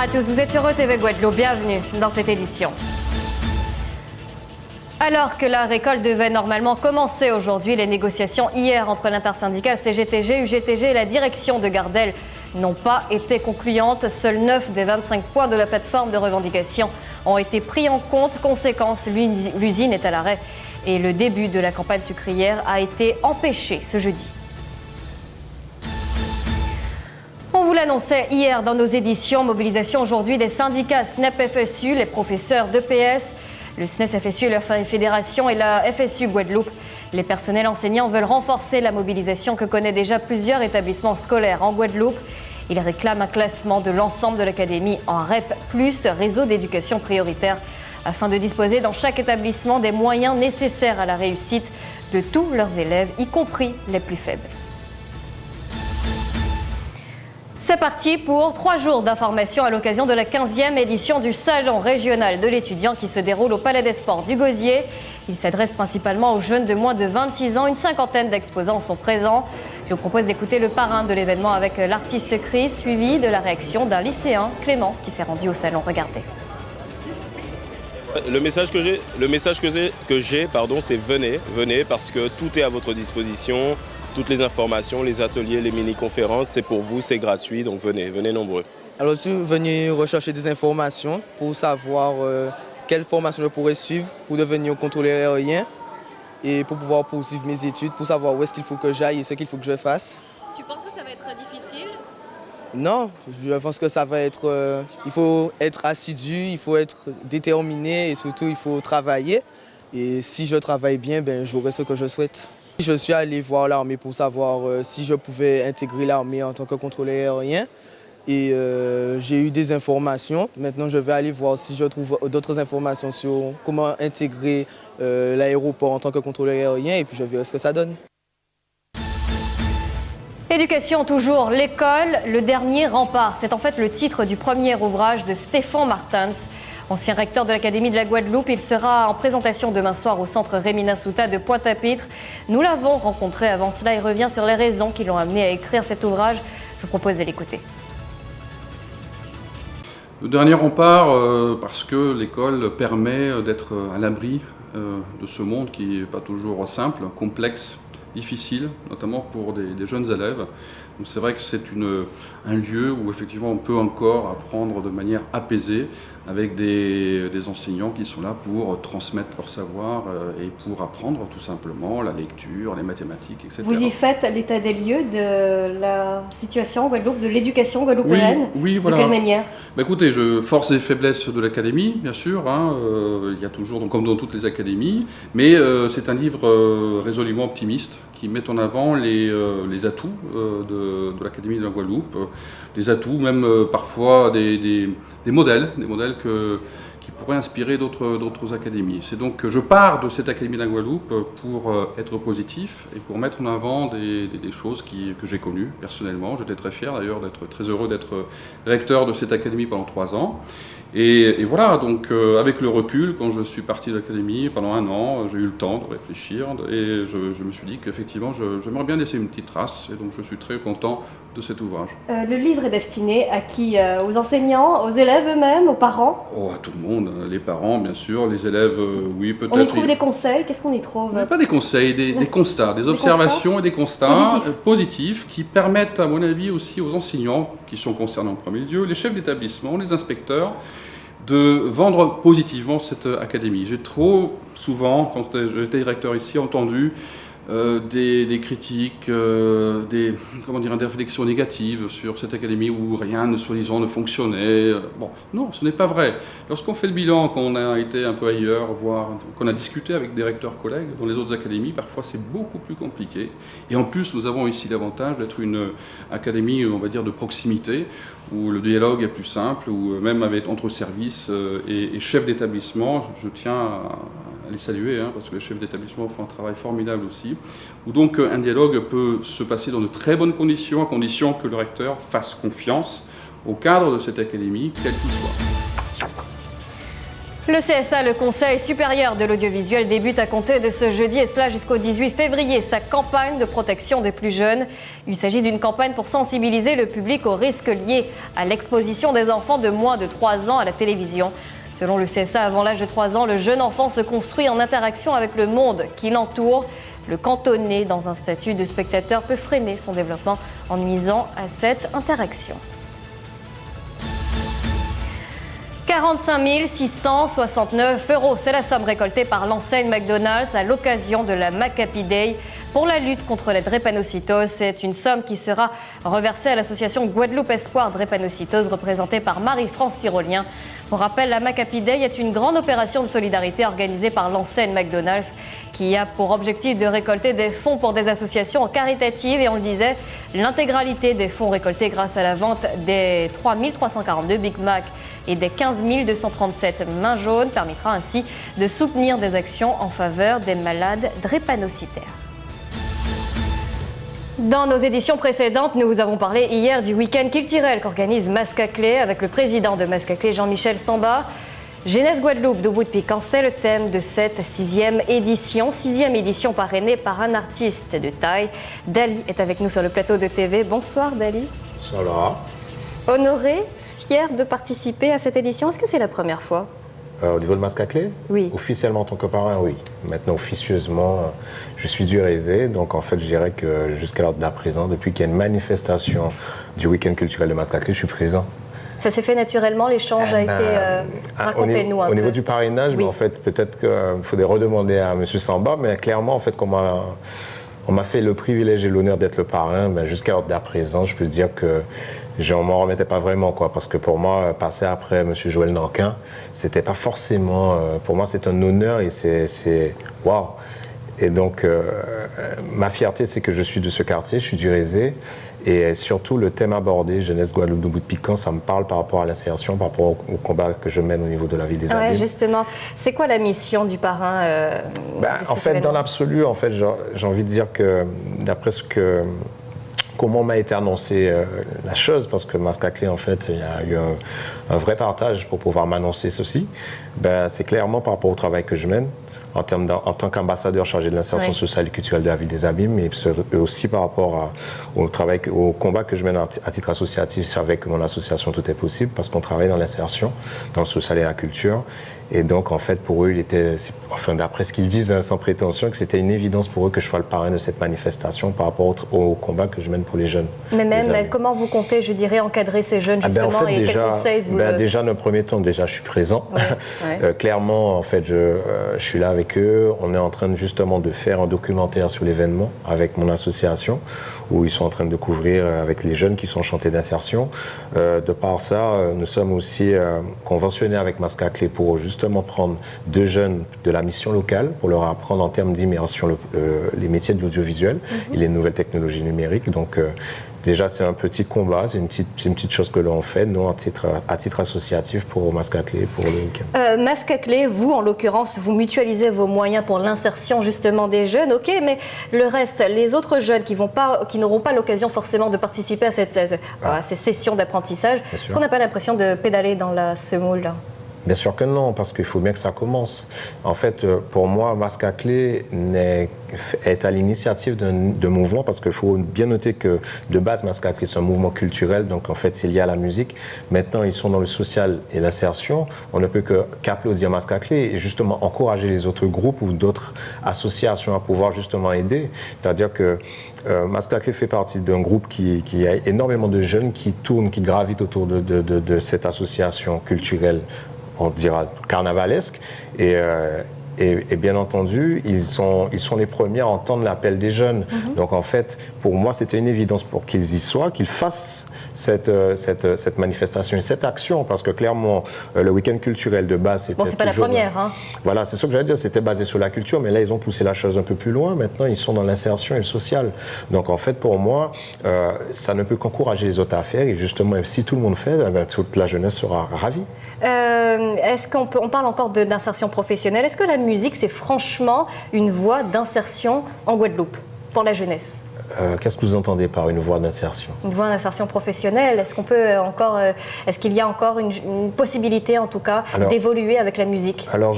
à tous, vous êtes sur ETV Guadeloupe, bienvenue dans cette édition. Alors que la récolte devait normalement commencer aujourd'hui, les négociations hier entre l'intersyndicale CGTG, UGTG et la direction de Gardel n'ont pas été concluantes. Seuls 9 des 25 points de la plateforme de revendication ont été pris en compte. Conséquence, l'usine est à l'arrêt et le début de la campagne sucrière a été empêché ce jeudi. On vous l'annonçait hier dans nos éditions, mobilisation aujourd'hui des syndicats SNEP-FSU, les professeurs d'EPS, le SNES-FSU, leur fédération et la FSU Guadeloupe. Les personnels enseignants veulent renforcer la mobilisation que connaît déjà plusieurs établissements scolaires en Guadeloupe. Ils réclament un classement de l'ensemble de l'académie en REP+, réseau d'éducation prioritaire, afin de disposer dans chaque établissement des moyens nécessaires à la réussite de tous leurs élèves, y compris les plus faibles. C'est parti pour 3 jours d'information à l'occasion de la 15e édition du Salon régional de l'étudiant qui se déroule au Palais des Sports du Gosier. Il s'adresse principalement aux jeunes de moins de 26 ans. Une cinquantaine d'exposants sont présents. Je vous propose d'écouter le parrain de l'événement avec l'artiste Chris, suivi de la réaction d'un lycéen, Clément, qui s'est rendu au salon. Regardez. Le message que j'ai, c'est venez parce que tout est à votre disposition. Toutes les informations, les ateliers, les mini-conférences, c'est pour vous, c'est gratuit, donc venez nombreux. Alors je suis venu rechercher des informations pour savoir quelle formation je pourrais suivre pour devenir contrôleur aérien et pour pouvoir poursuivre mes études, pour savoir où est-ce qu'il faut que j'aille et ce qu'il faut que je fasse. Tu penses que ça va être difficile? Non, je pense que ça va être... il faut être assidu, il faut être déterminé et surtout il faut travailler. Et si je travaille bien, j'aurai ce que je souhaite. Je suis allé voir l'armée pour savoir si je pouvais intégrer l'armée en tant que contrôleur aérien. Et j'ai eu des informations. Maintenant, je vais aller voir si je trouve d'autres informations sur comment intégrer l'aéroport en tant que contrôleur aérien. Et puis je verrai ce que ça donne. Éducation toujours, l'école, le dernier rempart. C'est en fait le titre du premier ouvrage de Stéphane Martens. Ancien recteur de l'Académie de la Guadeloupe, il sera en présentation demain soir au centre Rémina Souta de Pointe-à-Pitre. Nous l'avons rencontré avant cela et revient sur les raisons qui l'ont amené à écrire cet ouvrage. Je vous propose de l'écouter. Le dernier rempart, parce que l'école permet d'être à l'abri de ce monde qui n'est pas toujours simple, complexe, difficile, notamment pour des jeunes élèves. Donc c'est vrai que c'est un lieu où effectivement on peut encore apprendre de manière apaisée avec des enseignants qui sont là pour transmettre leur savoir et pour apprendre tout simplement la lecture, les mathématiques, etc. Vous y faites l'état des lieux de la situation en Guadeloupe, de l'éducation guadeloupéenne? Oui, voilà. De quelle manière? Écoutez, je force les faiblesses de l'académie, bien sûr. Il y a toujours, donc, comme dans toutes les académies, mais c'est un livre résolument optimiste qui met en avant les atouts de l'Académie de la Guadeloupe, des atouts, même parfois des modèles qui pourraient inspirer d'autres académies. C'est donc que je pars de cette Académie de la Guadeloupe pour être positif et pour mettre en avant des choses que j'ai connues personnellement. J'étais très fier d'ailleurs, très heureux d'être recteur de cette académie pendant 3 ans. Et voilà, donc avec le recul, quand je suis parti de l'académie pendant 1 an, j'ai eu le temps de réfléchir et je me suis dit qu'effectivement j'aimerais bien laisser une petite trace et donc je suis très content de cet ouvrage. Le livre est destiné à qui? Aux enseignants, aux élèves eux-mêmes, aux parents? À tout le monde, les parents bien sûr, les élèves, oui peut-être. On y trouve des conseils, qu'est-ce qu'on y trouve? Pas des conseils, des constats, des observations et des constats positifs qui permettent à mon avis aussi aux enseignants qui sont concernés en premier lieu, les chefs d'établissement, les inspecteurs, de vendre positivement cette académie. J'ai trop souvent, quand j'étais directeur ici, entendu des critiques, des réflexions négatives sur cette académie où rien, soi-disant, ne fonctionnait. Bon, non, ce n'est pas vrai. Lorsqu'on fait le bilan, quand on a été un peu ailleurs, qu'on a discuté avec des recteurs collègues dans les autres académies, parfois c'est beaucoup plus compliqué. Et en plus, nous avons ici l'avantage d'être une académie, on va dire, de proximité, où le dialogue est plus simple, où même entre services et chefs d'établissement, je tiens à les saluer, parce que les chefs d'établissement font un travail formidable aussi, où donc un dialogue peut se passer dans de très bonnes conditions, à condition que le recteur fasse confiance au cadre de cette académie, quel qu'il soit. Le CSA, le Conseil supérieur de l'audiovisuel, débute à compter de ce jeudi et cela jusqu'au 18 février sa campagne de protection des plus jeunes. Il s'agit d'une campagne pour sensibiliser le public aux risques liés à l'exposition des enfants de moins de 3 ans à la télévision. Selon le CSA, avant l'âge de 3 ans, le jeune enfant se construit en interaction avec le monde qui l'entoure. Le cantonner dans un statut de spectateur peut freiner son développement en nuisant à cette interaction. 45 669 €, c'est la somme récoltée par l'enseigne McDonald's à l'occasion de la Maccabi Day pour la lutte contre la drépanocytose. C'est une somme qui sera reversée à l'association Guadeloupe Espoir Drépanocytose représentée par Marie-France Tyrolien. Pour rappel, la Maccabi Day est une grande opération de solidarité organisée par l'enseigne McDonald's qui a pour objectif de récolter des fonds pour des associations caritatives et on le disait, l'intégralité des fonds récoltés grâce à la vente des 3 342 Big Mac et des 15 237 mains jaunes permettra ainsi de soutenir des actions en faveur des malades drépanocytaires. Dans nos éditions précédentes, nous vous avons parlé hier du week-end culturel qu'organise Mascaclé avec le président de Mascaclé, Jean-Michel Samba. Jeunesse Guadeloupe de Piquant, c'est le thème de cette 6e édition. 6e édition parrainée par un artiste de taille. Dali est avec nous sur le plateau de TV. Bonsoir Dali. Bonsoir Laura. Honoré, fier de participer à cette édition. Est-ce que c'est la première fois? Au niveau de Mascaclé? Oui. Officiellement en tant que parrain, oui. Maintenant, officieusement, je suis du Rézé. Donc, en fait, je dirais que jusqu'à l'heure d'à présent, depuis qu'il y a une manifestation du week-end culturel de Mascaclé, je suis présent. Ça s'est fait naturellement, l'échange a été... Racontez-nous un peu. Au niveau du parrainage, oui. En fait, peut-être qu'il faudrait redemander à M. Samba, mais clairement, en fait, on m'a fait le privilège et l'honneur d'être le parrain, jusqu'à l'heure d'à présent, je peux dire que je ne m'en remettais pas vraiment, quoi, parce que pour moi, passer après M. Joël Nankin, c'était pas forcément... pour moi, c'est un honneur et c'est waouh! Et donc, ma fierté, c'est que je suis de ce quartier, je suis du Rézé, et surtout le thème abordé, Jeunesse Guadeloupe de Piquant, ça me parle par rapport à l'insertion, par rapport au combat que je mène au niveau de la vie des abîmes. Oui, justement. C'est quoi la mission du parrain En fait, dans l'absolu, en fait, j'ai envie de dire que, d'après comment m'a été annoncée la chose, parce que Mascaclé, en fait, il y a eu un vrai partage pour pouvoir m'annoncer ceci, c'est clairement par rapport au travail que je mène, en tant qu'ambassadeur chargé de l'insertion sociale et culturelle de la ville des Abîmes, et aussi par rapport au combat que je mène à titre associatif avec mon association Tout est possible, parce qu'on travaille dans l'insertion, dans le social et la culture. Et donc, en fait, pour eux, d'après ce qu'ils disent, sans prétention, que c'était une évidence pour eux que je sois le parrain de cette manifestation par rapport au combat que je mène pour les jeunes. Mais même, comment vous comptez, je dirais, encadrer ces jeunes, justement, en fait, et quels conseils vous... Déjà, dans un premier temps, je suis présent. Ouais. Clairement, en fait, je suis là avec eux. On est en train justement de faire un documentaire sur l'événement avec mon association, où ils sont en train de couvrir avec les jeunes qui sont chantés d'insertion. De par ça, nous sommes aussi conventionnés avec Mascaclé pour justement prendre 2 jeunes de la mission locale pour leur apprendre en termes d'immersion les métiers de l'audiovisuel et les nouvelles technologies numériques. Donc déjà, c'est un petit combat, c'est une petite chose que l'on fait, nous, à titre associatif pour Mascaclé, pour le week-end. Mascaclé, vous, en l'occurrence, vous mutualisez vos moyens pour l'insertion justement des jeunes, ok, mais le reste, les autres jeunes qui n'auront pas l'occasion forcément de participer à ces sessions d'apprentissage, est-ce qu'on n'a pas l'impression de pédaler dans la semoule-là? Bien sûr que non, parce qu'il faut bien que ça commence. En fait, pour moi, Mascaclé est à l'initiative d'un mouvement, parce qu'il faut bien noter que de base, Mascaclé, c'est un mouvement culturel, donc en fait, c'est lié à la musique. Maintenant, ils sont dans le social et l'insertion. On ne peut qu'applaudir Mascaclé et justement encourager les autres groupes ou d'autres associations à pouvoir justement aider. C'est-à-dire que Mascaclé fait partie d'un groupe qui a énormément de jeunes qui tournent, qui gravitent autour de cette association culturelle, on dira carnavalesque, et bien entendu, ils sont les premiers à entendre l'appel des jeunes. Donc en fait, pour moi, c'était une évidence pour qu'ils y soient, qu'ils fassent cette manifestation et cette action, parce que clairement, le week-end culturel de base, c'était c'est pas la première, hein. Voilà, c'est ce que j'allais dire, c'était basé sur la culture, mais là, ils ont poussé la chose un peu plus loin. Maintenant, ils sont dans l'insertion et le social. Donc en fait, pour moi, ça ne peut qu'encourager les autres à faire, et justement, si tout le monde fait, toute la jeunesse sera ravie. Est-ce qu'on parle encore d'insertion professionnelle? Est-ce que la musique, c'est franchement une voie d'insertion en Guadeloupe pour la jeunesse? Qu'est-ce que vous entendez par une voie d'insertion? Une voie d'insertion professionnelle, est-ce qu'il y a encore une possibilité en tout cas d'évoluer avec la musique? Alors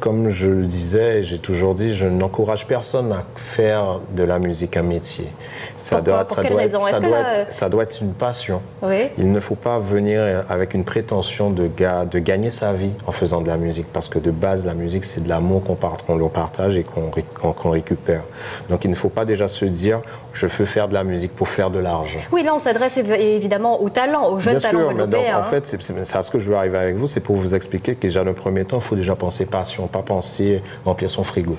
comme je le disais, j'ai toujours dit, je n'encourage personne à faire de la musique un métier. Ça doit être une passion. Oui. Il ne faut pas venir avec une prétention de gagner sa vie en faisant de la musique, parce que de base, la musique, c'est de l'amour qu'on partage et qu'on récupère. Donc il ne faut pas déjà se dire je veux faire de la musique pour faire de l'argent. Oui, là on s'adresse évidemment aux talents, aux jeunes talents guadeloupéens. En fait, c'est à ce que je veux arriver avec vous, c'est pour vous expliquer que déjà, dans le premier temps, il faut déjà penser passion, pas penser remplir son frigo.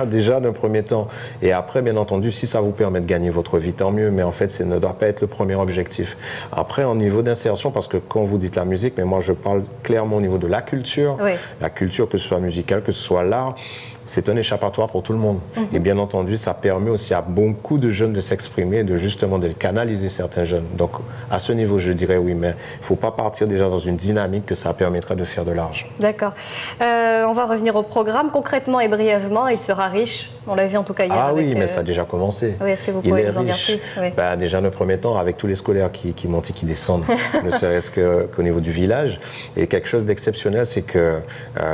déjà, dans le premier temps. Et après, bien entendu, si ça vous permet de gagner votre vie, tant mieux, mais en fait, ça ne doit pas être le premier objectif. Après, au niveau d'insertion, parce que quand vous dites la musique, mais moi je parle clairement au niveau de la culture, la culture, que ce soit musicale, que ce soit l'art, c'est un échappatoire pour tout le monde. Et bien entendu, ça permet aussi à beaucoup de jeunes de s'exprimer, de canaliser certains jeunes. Donc, à ce niveau, je dirais oui, mais il ne faut pas partir déjà dans une dynamique que ça permettrait de faire de l'argent. D'accord. On va revenir au programme. Concrètement et brièvement, il sera riche. On l'a vu en tout cas hier. Ah oui, mais ça a déjà commencé. Oui, est-ce que vous pouvez nous en dire plus? Déjà, dans le premier temps, avec tous les scolaires qui montent et qui descendent, ne serait-ce qu'au niveau du village. Et quelque chose d'exceptionnel, c'est que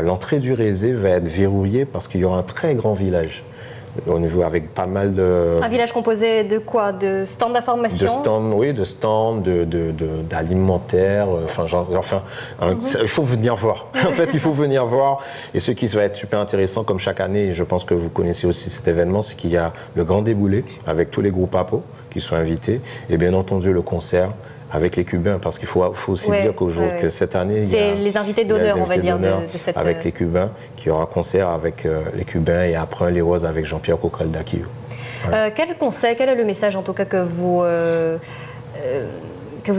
l'entrée du Rézé va être verrouillée parce qu'il y aura un très grand village. Au niveau avec pas mal de... Un village composé de quoi? De stands d'information? De stands, oui, de stands, d'alimentaire, il faut venir voir. En fait, il faut venir voir. Et ce qui va être super intéressant, comme chaque année, et je pense que vous connaissez aussi cet événement, c'est qu'il y a le grand déboulé avec tous les groupes APO qui sont invités, et bien entendu le concert avec les Cubains, parce qu'il faut aussi dire que cette année, il y a les invités d'honneur, on va dire, de cette... Avec les Cubains, qui aura un concert avec les Cubains et après les Roses avec Jean-Pierre Coquerel d'Akio. Voilà. Quel conseil, quel est le message en tout cas que vous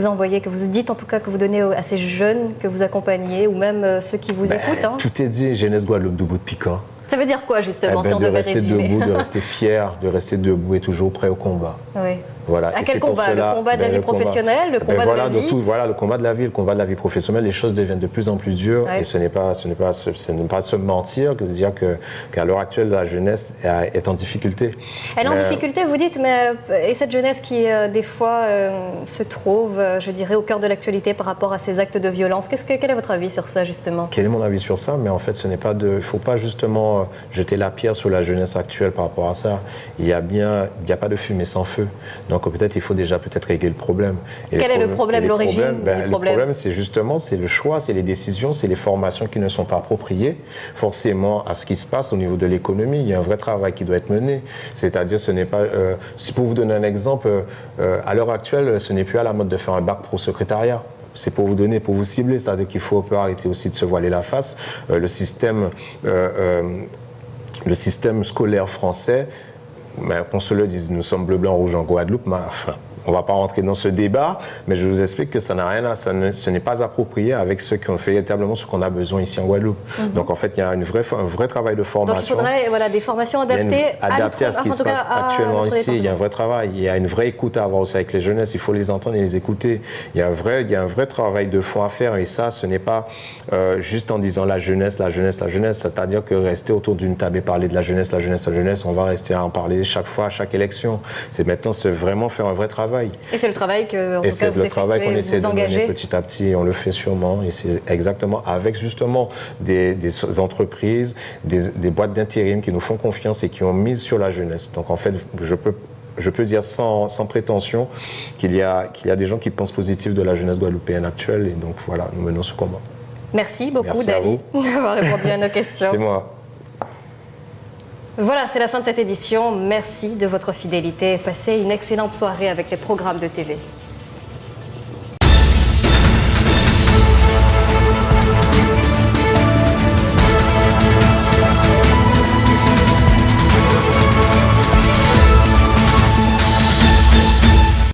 envoyez, que vous dites en tout cas, que vous donnez à ces jeunes que vous accompagnez ou même ceux qui vous écoutent? Tout est dit, Jeunesse Guadeloupe debout de piquant. Ça veut dire quoi justement, si on devait résumer? De rester debout, de rester fier, de rester debout et toujours prêt au combat. Oui. Voilà. À quel combat? Le combat de la vie professionnelle, le combat de la vie? Voilà, le combat de la vie, le combat de la vie professionnelle. Les choses deviennent de plus en plus dures et ce n'est pas se mentir que de dire qu'à l'heure actuelle, la jeunesse est en difficulté. Elle est en difficulté, vous dites, mais et cette jeunesse qui, des fois, se trouve, je dirais, au cœur de l'actualité par rapport à ces actes de violence. Quel est votre avis sur ça, justement? Quel est mon avis sur ça? Mais en fait, il ne faut pas justement jeter la pierre sur la jeunesse actuelle par rapport à ça. Il n'y a pas de fumée sans feu. Donc peut-être il faut déjà régler le problème. Quel est le problème, l'origine du problème? Le problème, c'est justement, c'est le choix, c'est les décisions, c'est les formations qui ne sont pas appropriées forcément à ce qui se passe au niveau de l'économie. Il y a un vrai travail qui doit être mené. C'est-à-dire, ce n'est pas... si pour vous donner un exemple, à l'heure actuelle, ce n'est plus à la mode de faire un bac pro secrétariat. C'est pour vous cibler, c'est-à-dire qu'il faut arrêter aussi de se voiler la face. Le système scolaire français, qu'on se le dise, nous sommes bleu, blanc, rouge en Guadeloupe, on ne va pas rentrer dans ce débat, mais je vous explique que ça n'a rien ce n'est pas approprié avec ceux qui ont fait véritablement ce qu'on a besoin ici en Guadeloupe. Donc en fait, il y a un vrai travail de formation. Donc il faudrait des formations adaptées à ce qui se passe actuellement ici. Il y a un vrai travail, il y a une vraie écoute à avoir aussi avec les jeunesses, il faut les entendre et les écouter. Il y a un vrai travail de fond à faire et ça, ce n'est pas juste en disant la jeunesse, c'est-à-dire que rester autour d'une table et parler de la jeunesse, on va rester à en parler chaque fois, à chaque élection. C'est maintenant vraiment faire un vrai travail. Et c'est le travail que qu'on essaie de mener petit à petit, on le fait sûrement, et c'est exactement avec justement des entreprises, des boîtes d'intérim qui nous font confiance et qui ont mise sur la jeunesse. Donc en fait, je peux dire sans prétention qu'il y a des gens qui pensent positif de la jeunesse guadeloupéenne actuelle, et donc voilà, nous menons ce combat. Merci beaucoup, Dali, d'avoir répondu à nos questions. C'est moi. Voilà, c'est la fin de cette édition. Merci de votre fidélité. Passez une excellente soirée avec les programmes de TV.